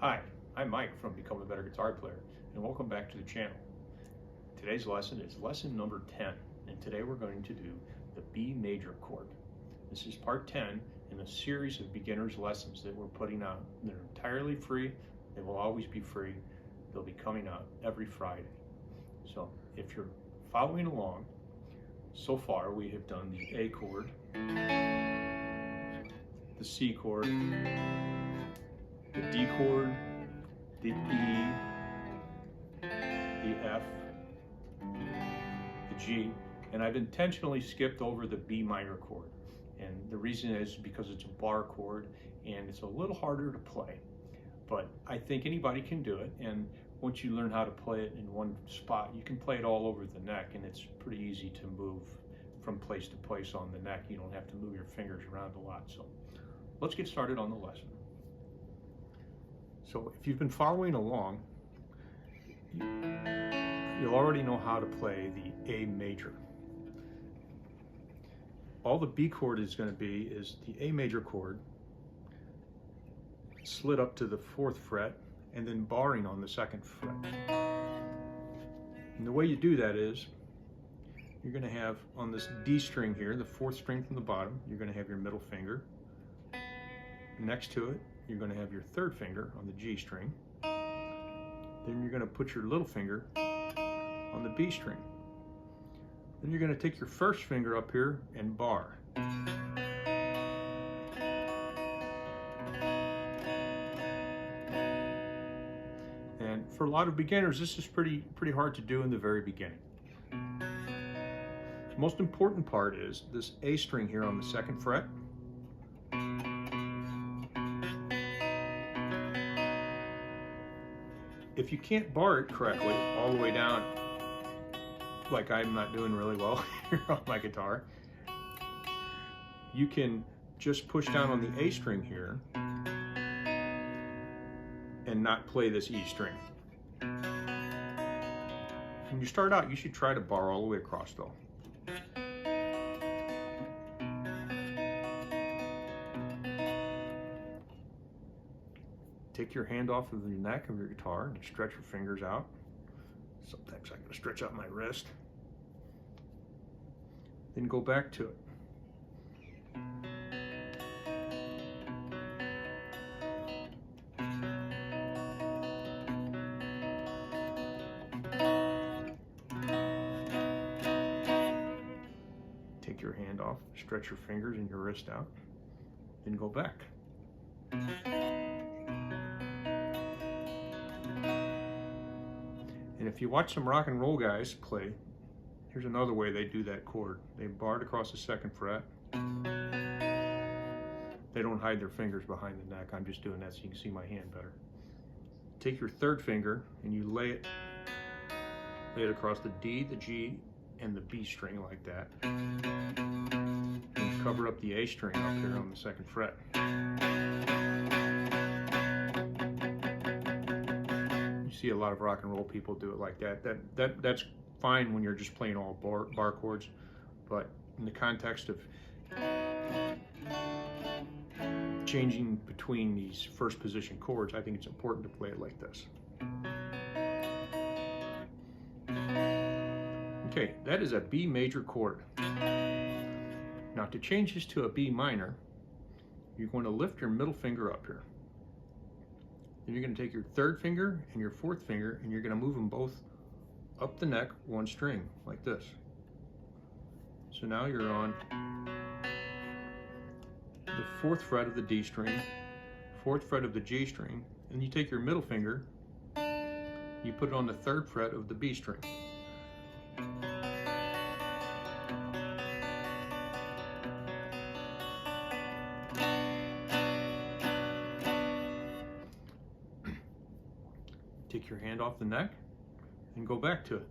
Hi, I'm Mike from Become a Better Guitar Player, and welcome back to the channel. Today's lesson is lesson number 10, and today we're going to do the B major chord. This is part 10 in a series of beginners lessons that we're putting out. They're entirely free. They will always be free. They'll be coming out every Friday. So if you're following along, so far we have done the A chord, the C chord, the D chord, the E, the F, the G, and I've intentionally skipped over the B minor chord. And the reason is because it's a bar chord and it's a little harder to play. But I think anybody can do it, and once you learn how to play it in one spot, you can play it all over the neck, and it's pretty easy to move from place to place on the neck. You don't have to move your fingers around a lot. So let's get started on the lesson. So if you've been following along, you'll already know how to play the A major. All the B chord is going to be is the A major chord slid up to the 4th fret and then barring on the 2nd fret. And the way you do that is you're going to have on this D string here, the 4th string from the bottom, you're going to have your middle finger. Next to it, you're going to have your 3rd finger on the G string. Then you're going to put your little finger on the B string. Then you're going to take your 1st finger up here and bar. And for a lot of beginners, this is pretty hard to do in the very beginning. The most important part is this A string here on the 2nd fret. If you can't bar it correctly all the way down, like I'm not doing really well here on my guitar, you can just push down on the A string here and not play this E string. When you start out, you should try to bar all the way across though. Take your hand off of the neck of your guitar and stretch your fingers out. Sometimes I'm going to stretch out my wrist. Then go back to it. Take your hand off, stretch your fingers and your wrist out, then go back. And if you watch some rock and roll guys play, here's another way they do that chord. They barred across the 2nd fret. They don't hide their fingers behind the neck. I'm just doing that so you can see my hand better. Take your 3rd finger and you lay it across the D, the G, and the B string like that. And cover up the A string up here on the 2nd fret. See a lot of rock and roll people do it like that. That's fine when you're just playing all bar chords, but in the context of changing between these 1st position chords, I think it's important to play it like this. Okay, that is a B major chord. Now to change this to a B minor, you're going to lift your middle finger up here. Then you're going to take your 3rd finger and your 4th finger and you're going to move them both up the neck one string like this. So now you're on the 4th fret of the D string, 4th fret of the G string, and you take your middle finger, you put it on the 3rd fret of the B string. Take your hand off the neck and go back to it.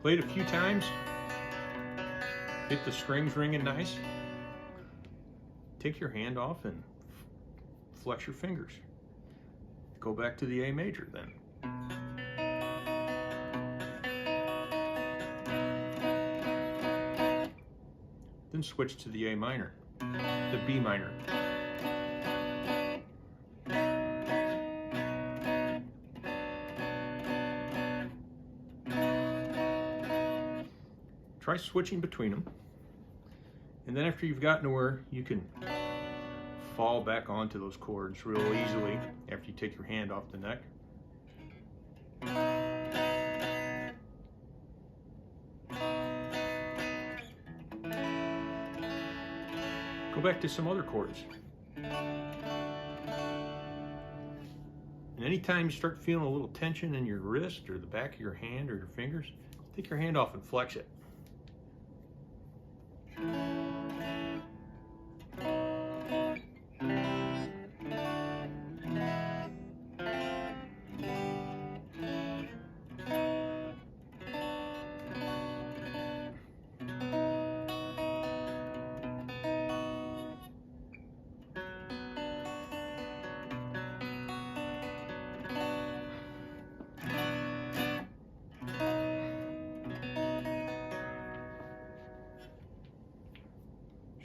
Play it a few times. Get the strings ringing nice. Take your hand off and flex your fingers. Go back to the A major then. Then switch to the A minor. the B minor. Try switching between them. And then after you've gotten to where you can fall back onto those chords real easily after you take your hand off the neck. Go back to some other chords. And anytime you start feeling a little tension in your wrist or the back of your hand or your fingers, take your hand off and flex it.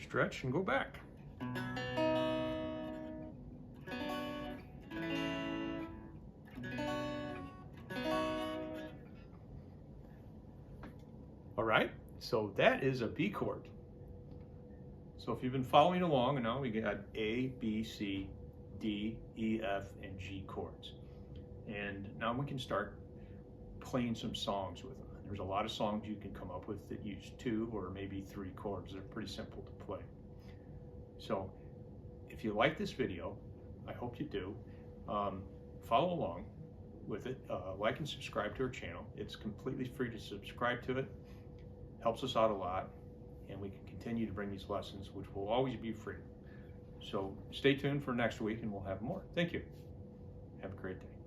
Stretch and go back. All right, so that is a B chord. So if you've been following along, and now we got A, B, C, D, E, F, and G chords. And now we can start playing some songs with them. There's a lot of songs you can come up with that use 2 or maybe 3 chords. They're pretty simple to play. So if you like this video, I hope you do, follow along with it, like and subscribe to our channel. It's completely free to subscribe to it, helps us out a lot, and we can continue to bring these lessons, which will always be free. So stay tuned for next week and we'll have more. Thank you. Have a great day.